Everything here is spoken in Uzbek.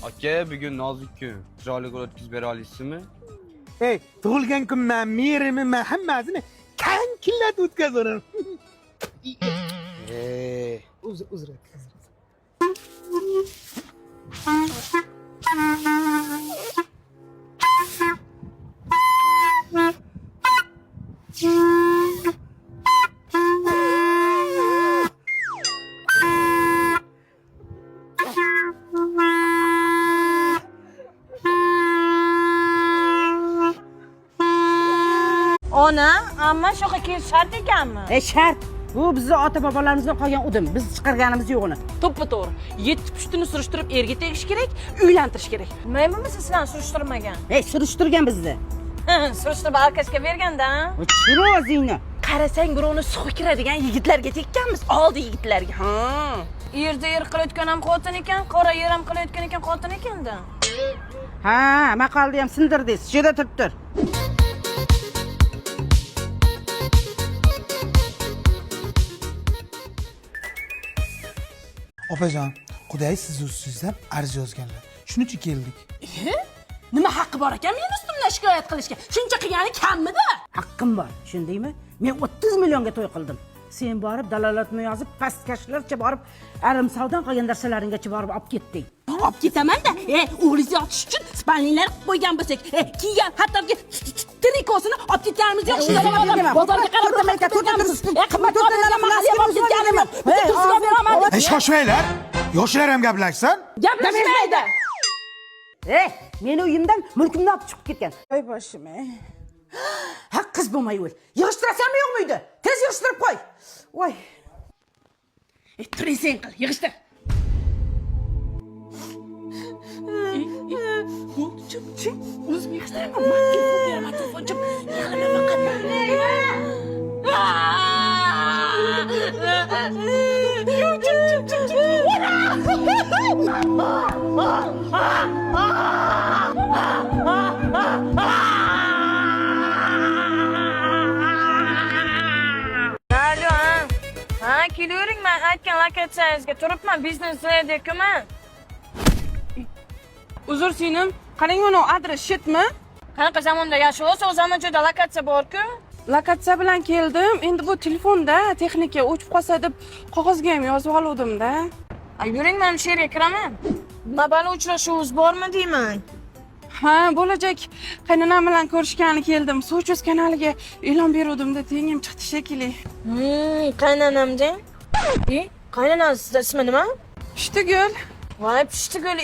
Aka, bugun nozik kun. Chiroyli o'tkazib bera olasizmi? Hey, tug'ilgan kunman, merimi, men hammasini kankillab o'tkazaveraman. Uzr. Ona, amma shu yoqqa kelish shart ekanmi? Shart. Bu bizni ota-bobolarimizdan qolgan udim. Biz chiqarganimiz yo'q uni. To'ppa-to'g'ri. 7 surishtirib erga tegish kerak, uylantirish kerak. Men buni sizdan surishtirmagan. Surishtirgan bizni. Surishtirib alkashga berganda. Chiro o'zingni. Qarasang birovni suqib kiradigan yigitlarga tekkanmiz, oldi yigitlarga. Yerda yer qilayotgan ham xotin ekan, qora yer ham qilayotgan ekan xotin ekanda. Ha, maqolni ham sindirdingiz. Shu yerda turib tur. Opajon, Xudoy siz ustingizdan arz yozganlar. Shuning uchun keldik. Nima haqqi bor ekan meni ustimdan shikoyat qilishga? Shuncha qilgani kammidi? Haqqim bor, tushundingmi? Men 30 millionga to'y qildim. Sen borib dalolatni yozib, pastkashlarcha borib, arim savdan qolgan narsalaringgacha borib olib ketding. Olib ketaman-da, o'g'lingizni otish uchun spalnilar qo'ygan bo'lsak, kiygan hattoki trikosini olib ketganimiz yo'q. Bozorga qarab turganmiz. Qimmat o'rtalarga mahalliy olib ketganimiz. Bitta beraman. Shoshmanglar. Yoshlar ham gaplashsin. Gaplashmaydi. Meni uyimdan mulkimni olib chiqib ketgan. Voy boshim. Ha, qiz bo'lmay o'l. Yig'ishtirasam yo'qmi uyda? Tez yig'ishtirib qo'y. Voy. Turing qil, yig'ishtir. O'zim yig'ishtiraman. Telefon chip. Kelavering, men aytgan lokatsiyangizga turibman, biznes deyapman. Uzr singlim, qarang mana adres shetmi? Qanaqa zamonda yashayapsiz? O zamonda lokatsiya bor-ku. Lokatsiya bilan keldim. Endi bu telefonda texnika o'chib qolsa deb qog'ozga ham yozib oldim-da. Yuring, men shu yerga kiraman. Nima bilan uchrashuvingiz bormi deyman? Ha, bo'lajak qaynonam bilan ko'rishgani keldim. Sochuz kanaliga e'lon beruvdim-da, tengim chiqdi shekilli. Qaynonamda? Qaynonangiz ismi nima? Pushtigul. Voy, Pushtigul